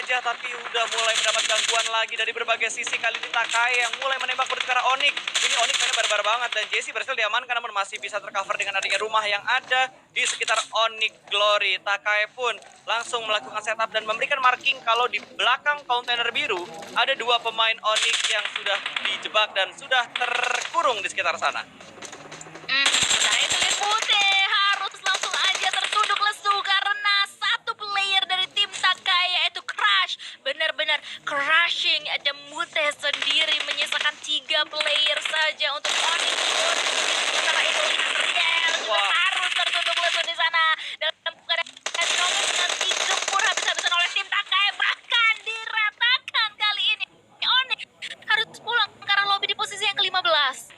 saja, tapi udah mulai mendapat gangguan lagi dari berbagai sisi. Kali ini Takai yang mulai menembak ke arah Onyx. Ini Onyx mainnya barbar banget dan Jesse berhasil diamankan namun masih bisa tercover dengan adanya rumah yang ada di sekitar Onyx Glory. Takai pun langsung melakukan setup dan memberikan marking kalau di belakang kontainer biru ada dua pemain Onyx yang sudah dijebak dan sudah terkurung di sekitar sana. Sementara itu Lin Putih harus langsung aja tertunduk lesu karena satu player dari tim Takai yaitu Crash. Benar-benar crushing, ada Mute sendiri menyisakan 3 player saja untuk Onyx. Sementara itu Riel juga harus tertunduk lesu di sana dalam keadaan nomor 3 pun habis-habisan oleh tim Takai, bahkan diratakan kali ini. Onyx harus pulang karena lobby di posisi yang ke-15.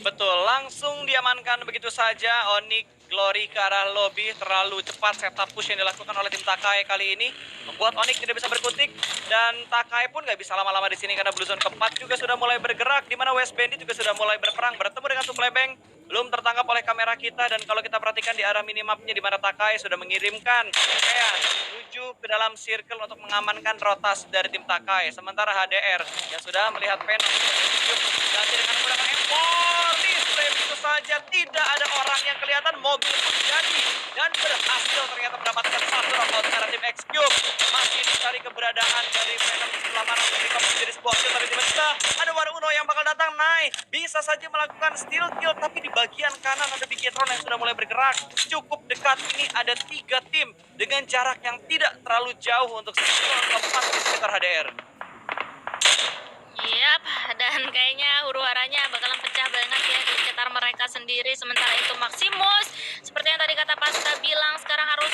Betul, langsung diamankan begitu saja. Onyx Glory ke arah lobby. Terlalu cepat setup push yang dilakukan oleh tim Takai kali ini membuat Onyx tidak bisa berkutik. Dan Takai pun nggak bisa lama-lama di sini karena Blue Zone keempat juga sudah mulai bergerak. Di mana West Bandit juga sudah mulai berperang bertemu dengan Supply Bank. Belum tertangkap oleh kamera kita dan kalau kita perhatikan di arah minimapnya di mana Takai sudah mengirimkan pakaian menuju ke dalam circle untuk mengamankan rotas dari tim Takai. Sementara HDR yang sudah melihat Venom dan dengan menggunakan M4 display begitu saja, tidak ada orang yang kelihatan, mobil pun jadi dan berhasil ternyata mendapatkan satu knockout karena tim X-Cube. Masih dicari keberadaan dari Venom setelah mana mereka menjadi sebuah kill, tapi tiba-tiba ada War Uno yang bakal datang. Naik bisa saja melakukan steal kill, tapi di bagian kanan ada Bigetron yang sudah mulai bergerak cukup dekat. Ini ada 3 tim dengan jarak yang tidak terlalu jauh untuk keempat di sekitar HDR. Yap, dan kayaknya huru-haranya bakalan pecah banget ya di sekitar mereka sendiri. Sementara itu Maximus, seperti yang tadi kata Pasta bilang, sekarang harus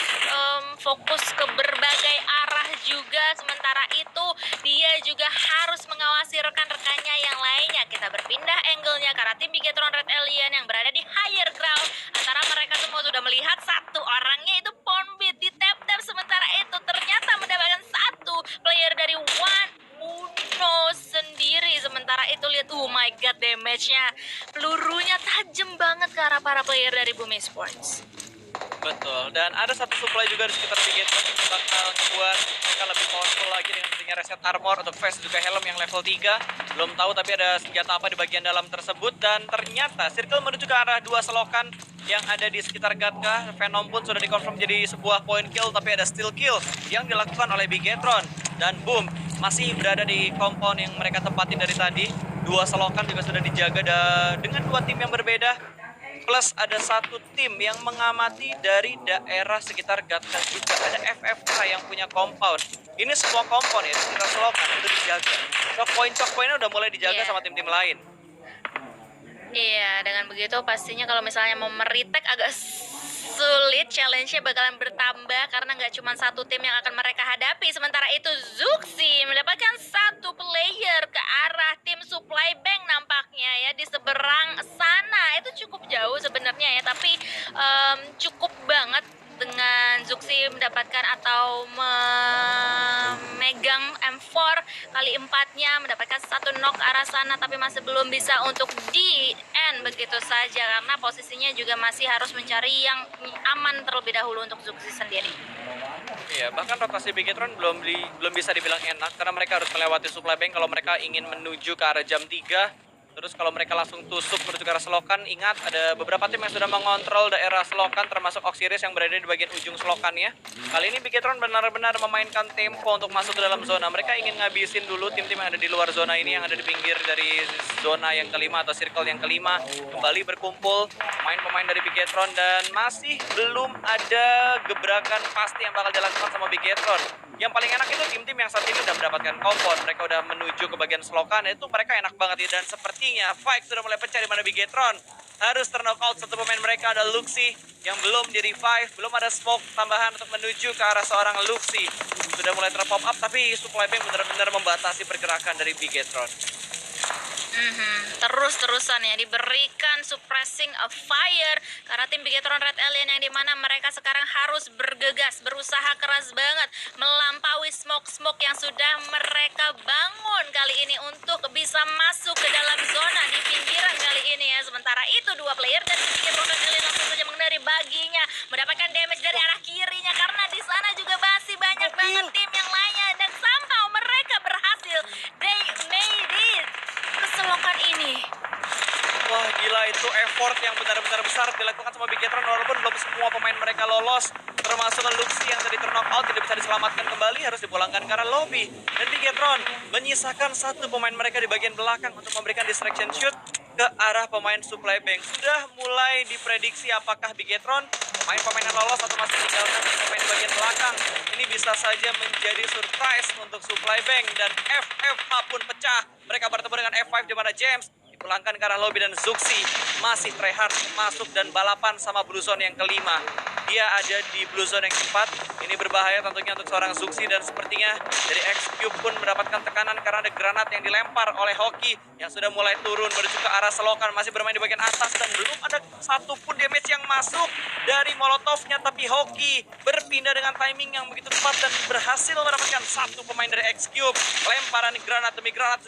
fokus ke berbagai arah juga. Sementara itu dia juga harus mengawasi rekan-rekannya yang lainnya. Kita berpindah angle-nya karena tim Bigetron Red Alien yang berada di higher ground. Antara mereka semua sudah melihat satu orangnya itu Ponbit di tap-tap. Sementara itu ternyata mendapatkan satu player dari Uno sendiri. Sementara itu lihat, oh my god, damage-nya, pelurunya tajam banget ke arah para player dari Bumi Sports. Betul, dan ada satu supply juga di sekitar Bigetron yang bakal membuat mereka lebih powerful lagi dengan adanya reset armor untuk vest juga helm yang level 3. Belum tahu tapi ada senjata apa di bagian dalam tersebut. Dan ternyata circle menuju ke arah 2 selokan yang ada di sekitar Gatka. Venom pun sudah dikonfirm jadi sebuah point kill, tapi ada steal kill yang dilakukan oleh Bigetron. Dan boom, masih berada di compound yang mereka tempatin dari tadi. 2 selokan juga sudah dijaga dengan 2 tim yang berbeda. Plus ada satu tim yang mengamati dari daerah sekitar Gatka juga. Ada FFK yang punya compound. Ini semua compound ya, sekitar selokan udah dijaga. Choke-pointnya udah mulai dijaga sama tim-tim lain. Iya, dengan begitu pastinya kalau misalnya mau meritek agak sulit, challenge-nya bakalan bertambah karena nggak cuma satu tim yang akan mereka hadapi. Sementara itu Zuxi mendapatkan satu player ke arah tim Supply Bank nampaknya ya di seberang sana. Itu cukup jauh sebenarnya ya, tapi cukup banget dengan Zuxi mendapatkan atau memegang M4 kali 4-nya, mendapatkan satu knock ke arah sana, tapi masih belum bisa untuk di end begitu saja karena posisinya juga masih harus mencari yang aman terlebih dahulu untuk Zuxi sendiri. Iya, bahkan rotasi Bigetron belum bisa dibilang enak karena mereka harus melewati supply bank kalau mereka ingin menuju ke arah jam 3. Terus kalau mereka langsung tusuk menuju ke arah selokan, ingat ada beberapa tim yang sudah mengontrol daerah selokan termasuk Oxiris yang berada di bagian ujung selokannya. Kali ini Bigetron benar-benar memainkan tempo untuk masuk ke dalam zona. Mereka ingin ngabisin dulu tim-tim yang ada di luar zona ini, yang ada di pinggir dari zona yang kelima atau circle yang kelima. Kembali berkumpul pemain-pemain dari Bigetron dan masih belum ada gebrakan pasti yang bakal dilakukan sama Bigetron. Yang paling enak itu tim-tim yang saat ini udah mendapatkan compound. Mereka udah menuju ke bagian selokan, itu mereka enak banget ya. Dan sepertinya fight sudah mulai pecah di mana Bigetron harus terknockout satu pemain mereka, ada Luxi yang belum di revive, belum ada smoke tambahan untuk menuju ke arah seorang Luxi. Sudah mulai terpop up tapi supply bank benar-benar membatasi pergerakan dari Bigetron. Terus-terusan ya diberikan suppressing of fire karena tim Bigetron Red Alien yang dimana mereka sekarang harus bergegas, berusaha keras banget melampaui smoke-smoke yang sudah mereka bangun kali ini untuk bisa masuk ke dalam zona di pinggiran kali ini ya. Sementara itu 2 player dari Bigetron Red Alien langsung saja mengendari baginya, mendapatkan damage dari arah kirinya karena di sana juga masih banyak banget tim yang lainnya itu effort yang benar-benar besar dilakukan sama Bigetron, walaupun belum semua pemain mereka lolos, termasuk Luxi yang tadi terknock out tidak bisa diselamatkan kembali, harus dipulangkan ke arah lobby. Dan Bigetron menyisakan satu pemain mereka di bagian belakang untuk memberikan distraction shoot ke arah pemain supply bank. Sudah mulai diprediksi apakah Bigetron pemain-pemain yang lolos atau masih tinggalkan pemain di bagian belakang. Ini bisa saja menjadi surprise untuk supply bank, dan FFH pun pecah. Mereka bertemu dengan F5 di mana James dipulangkan ke arah lobby dan Zuxi masih tryhard masuk dan balapan sama Blue Zone yang kelima. Dia ada di Blue Zone yang keempat. Ini berbahaya tentunya untuk seorang Zuxi, dan sepertinya dari X-Cube pun mendapatkan tekanan karena ada granat yang dilempar oleh Hoki yang sudah mulai turun menuju ke arah selokan, masih bermain di bagian atas dan belum ada satupun damage yang masuk dari Molotovnya, tapi Hoki berpindah dengan timing yang begitu tepat dan berhasil mendapatkan satu pemain dari X-Cube. Lemparan granat demi granat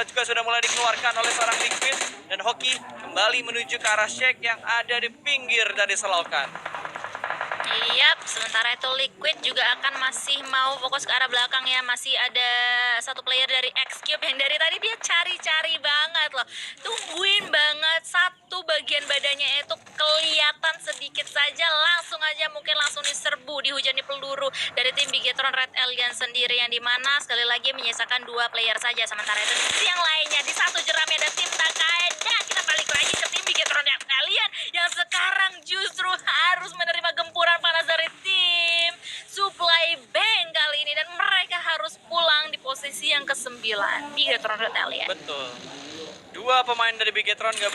juga sudah mulai dikeluarkan oleh seorang Liquid, dan Hoki kembali menuju ke arah Shake yang ada di pinggir dari selokan. Yap, sementara itu Liquid juga akan masih mau fokus ke arah belakang ya. Masih ada satu player dari X-Cube yang dari tadi dia cari-cari banget loh. Tungguin banget, satu bagian badannya itu kelihatan sedikit saja, langsung aja mungkin langsung diserbu, dihujani peluru dari tim Bigetron Red Alien sendiri, yang dimana sekali lagi menyisakan dua player saja. Sementara itu yang lainnya di satu jeramnya ada tim Takai, dan kita balik lagi ke tim Bigetron Red Alien yang sekarang justru harus menerima gempuran panas dari tim Supply Bank kali ini, dan mereka harus pulang di posisi yang ke-9 Bigetron Red Alien. Betul. Dua pemain dari Bigetron nggak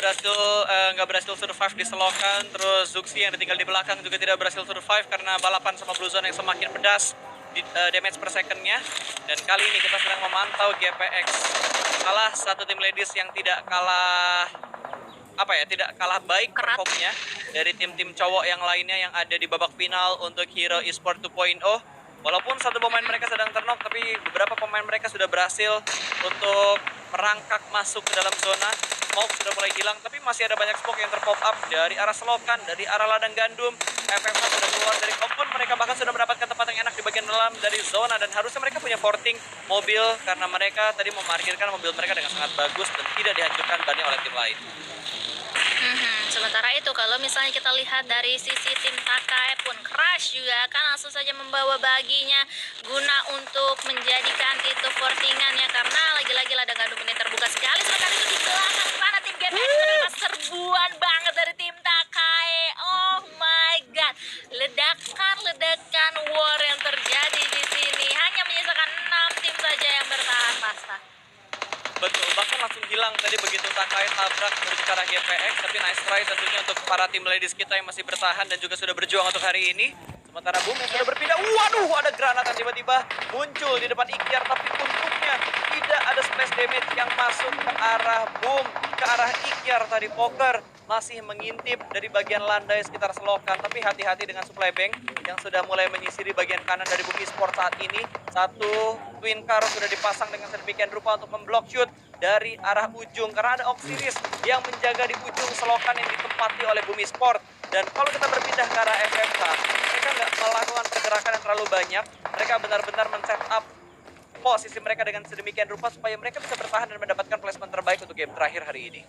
berhasil survive di selokan, terus Zuxi yang ditinggal di belakang juga tidak berhasil survive karena balapan sama Blue Zone yang semakin pedas di damage per secondnya. Dan kali ini kita sedang memantau GPX, salah satu tim ladies yang tidak kalah baik performnya dari tim-tim cowok yang lainnya yang ada di babak final untuk Hero Esport 2.0. Walaupun satu pemain mereka sedang terknock, tapi beberapa pemain mereka sudah berhasil untuk merangkak masuk ke dalam zona. Smoke sudah mulai hilang, tapi masih ada banyak smoke yang terpop up dari arah selokan, dari arah ladang gandum. FFH sudah keluar dari kompon, mereka bahkan sudah mendapatkan tempat yang enak di bagian dalam dari zona, dan harusnya mereka punya porting mobil karena mereka tadi memarkirkan mobil mereka dengan sangat bagus dan tidak dihancurkan bannya oleh tim lain. Sementara itu kalau misalnya kita lihat dari sisi tim Takai pun, Crash juga akan langsung saja membawa baginya guna untuk menjadikan itu portingannya, karena lagi-lagi ladang gandum ini terbuka sekali. Sementara itu di belakang sana tim GPX menerima serbuan banget dari tim Takai. Oh my god, ledakan war yang terjadi di sini. Hanya menyisakan 6 tim saja yang bertahan, Pasta. Betul, bahkan langsung hilang tadi begitu Takai tabrak menuju ke arah GPX, tapi nice try tentunya untuk para tim ladies kita yang masih bertahan dan juga sudah berjuang untuk hari ini. Sementara Boom yang sudah berpindah, waduh, ada granat yang tiba-tiba muncul di depan Ikyar, tapi untungnya tidak ada splash damage yang masuk ke arah Boom, ke arah Ikyar tadi. Poker masih mengintip dari bagian landai sekitar selokan, tapi hati-hati dengan Supply Bank yang sudah mulai menyisiri bagian kanan dari Boom Esport saat ini. Satu Twin Car sudah dipasang dengan sedemikian rupa untuk memblok shoot dari arah ujung, karena ada Oxiris yang menjaga di ujung selokan yang ditempati oleh Boom Esport. Dan kalau kita berpindah ke arah FFK, mereka nggak melakukan pergerakan yang terlalu banyak. Mereka benar-benar men-set up posisi mereka dengan sedemikian rupa supaya mereka bisa bertahan dan mendapatkan placement terbaik untuk game terakhir hari ini.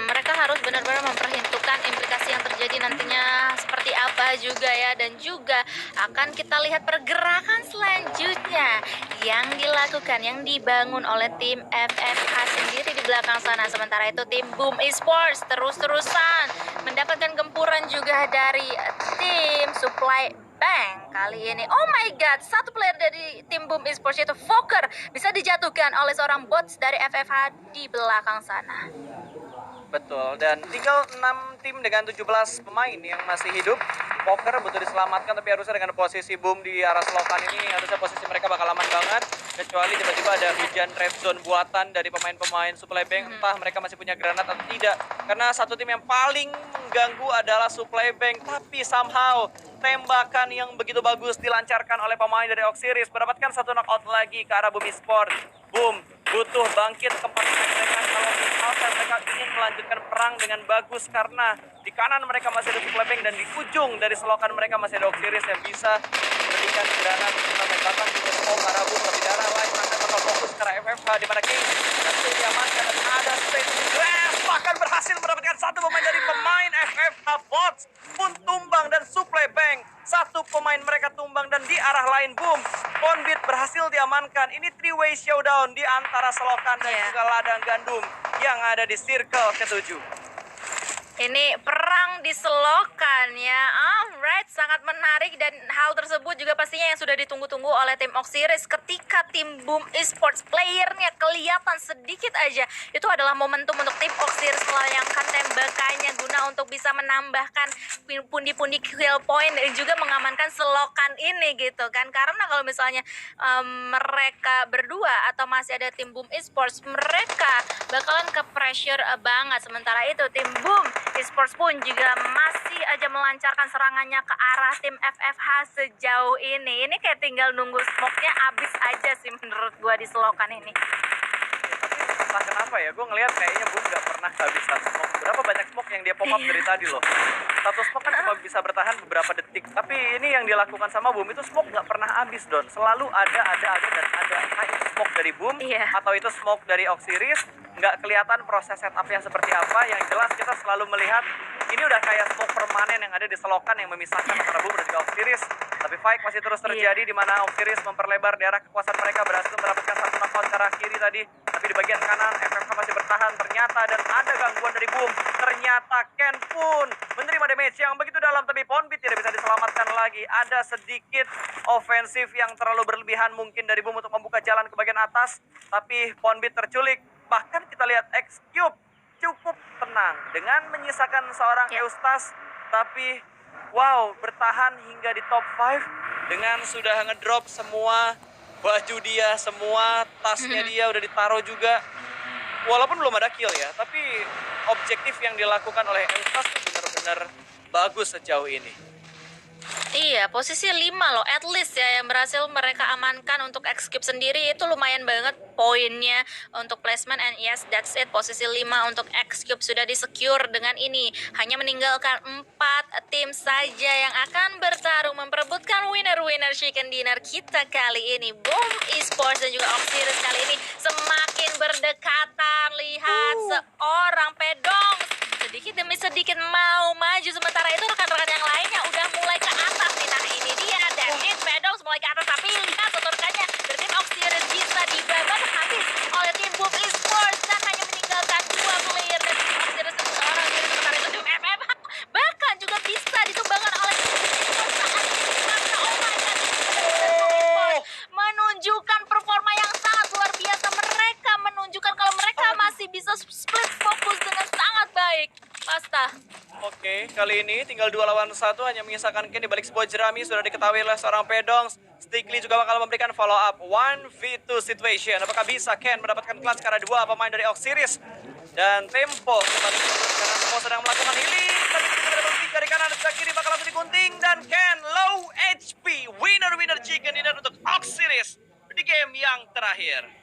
Mereka harus benar-benar memperhitungkan implikasi yang terjadi nantinya seperti apa juga ya, dan juga akan kita lihat pergerakan selanjutnya yang dilakukan, yang dibangun oleh tim FFH sendiri di belakang sana. Sementara itu tim Boom Esports terus-terusan mendapatkan gempuran juga dari tim Supply Bank kali ini. Oh my god, satu player dari tim Boom Esports yaitu Fokker bisa dijatuhkan oleh seorang bots dari FFH di belakang sana. Betul, dan tinggal 6 tim dengan 17 pemain yang masih hidup. Poker butuh diselamatkan, tapi harusnya dengan posisi Boom di arah selokan ini, harusnya posisi mereka bakal aman banget. Kecuali tiba-tiba ada hujan red zone buatan dari pemain-pemain Supply Bank, entah mereka masih punya granat atau tidak. Karena satu tim yang paling mengganggu adalah Supply Bank, tapi somehow tembakan yang begitu bagus dilancarkan oleh pemain dari Oxiris, mendapatkan satu knockout lagi ke arah Boom Esport. Boom butuh bangkit kembali mereka kalau misalkan mereka ingin melanjutkan perang dengan bagus, karena di kanan mereka masih ada Supply Bank dan di ujung dari selokan mereka masih ada Oxiris yang bisa memberikan granat serta tembakan juga smoke ke arah Boom. Lebih darah lain akan bakal fokus ke arah FFH di mana King berhasil diamankan dan ada stage grass bahkan berhasil mendapatkan satu pemain dari pemain FFH Fox pun tumbang dan Supply Bank. Satu pemain mereka tumbang dan di arah lain boom. Ponbit berhasil diamankan. Ini three-way showdown di antara Selokan dan juga Ladang Gandum yang ada di circle ketujuh. Ini perang di Selokan ya. Alright, sangat menarik dan hal tersebut juga pastinya yang sudah ditunggu-tunggu oleh tim Oxiris. Ketika tim Boom Esports playernya kelihatan sedikit aja, itu adalah momentum untuk tim Oxiris melayangkan tembakannya guna untuk bisa menambahkan pundi-pundi kill point dan juga mengamankan Selokan ini gitu kan. Karena kalau misalnya mereka berdua atau masih ada tim Boom Esports, mereka bakalan ke pressure banget. Sementara itu tim Boom Esports pun juga masih aja melancarkan serangannya ke arah tim FFH sejauh ini. Ini kayak tinggal nunggu smoke-nya habis aja sih menurut gua di Selokan ini. Entah kenapa ya, gue ngelihat kayaknya Boom gak pernah kehabisan smoke. Berapa banyak smoke yang dia pop up dari tadi loh. Satu smoke kan cuma bisa bertahan beberapa detik. Tapi ini yang dilakukan sama Boom itu smoke gak pernah habis, Don. Selalu ada dan ada. Entah itu smoke dari Boom atau itu smoke dari Oxiris. Nggak kelihatan proses setupnya seperti apa. Yang jelas kita selalu melihat ini udah kayak smoke permanen yang ada di Selokan yang memisahkan antara Boom dan juga Oxiris. Tapi fight masih terus terjadi di mana Oxiris memperlebar daerah kekuasaan mereka, berhasil mendapatkan satu knockout ke arah kiri tadi. Tapi di bagian kanan FFH masih bertahan ternyata dan ada gangguan dari Boom. Ternyata Ken pun menerima damage yang begitu dalam, tapi Ponbit tidak bisa diselamatkan lagi. Ada sedikit ofensif yang terlalu berlebihan mungkin dari Boom untuk membuka jalan ke bagian atas, tapi Ponbit terculik. Bahkan kita lihat X-Cube cukup tenang dengan menyisakan seorang Eustas, tapi wow, bertahan hingga di top 5 dengan sudah ngedrop semua baju dia, semua tasnya dia udah ditaruh juga. Walaupun belum ada kill ya, tapi objektif yang dilakukan oleh Eustas itu benar-benar bagus sejauh ini. Iya, posisi 5 loh, at least ya yang berhasil mereka amankan untuk X-Cube sendiri. Itu lumayan banget poinnya untuk placement, and yes, that's it. Posisi 5 untuk X-Cube sudah di-secure dengan ini. Hanya meninggalkan 4 tim saja yang akan bertarung memperebutkan winner-winner chicken dinner kita kali ini. Boom Esports dan juga Oxiris kali ini semakin berdekatan. Lihat seorang Pedong sedikit demi sedikit mau maju, sementara itu rekan-rekan yang lainnya udah mulai ke atas nih. Nah ini dia, David Pedong mulai ke atas, tapi lihat rekan-rekannya dari tim Oxiris bisa dibabat habis oleh tim Boom Esports dan hanya meninggalkan 2 player dari tim Oxiris dan seorang dari sementara itu tim FFH bahkan juga bisa ditumbangkan oleh tim Esports saat ini karena oh my god, menunjukkan performa yang sangat luar biasa. Mereka menunjukkan kalau mereka masih bisa split fokus dengan sangat baik. Pasta. Oke, kali ini tinggal 2 lawan 1, hanya menyisakan Ken di balik sebuah jerami. Sudah diketahui oleh seorang Pedong. Stickly juga bakal memberikan follow up 1v2 situation. Apakah bisa Ken mendapatkan clutch karena 2 pemain dari Oxiris? Dan tempo kembali karena semua sedang melakukan healing. Tapi tidak ada berpikir dari kanan dan kiri bakal langsung digunting. Dan Ken low HP. Winner chicken dinner untuk Oxiris di game yang terakhir.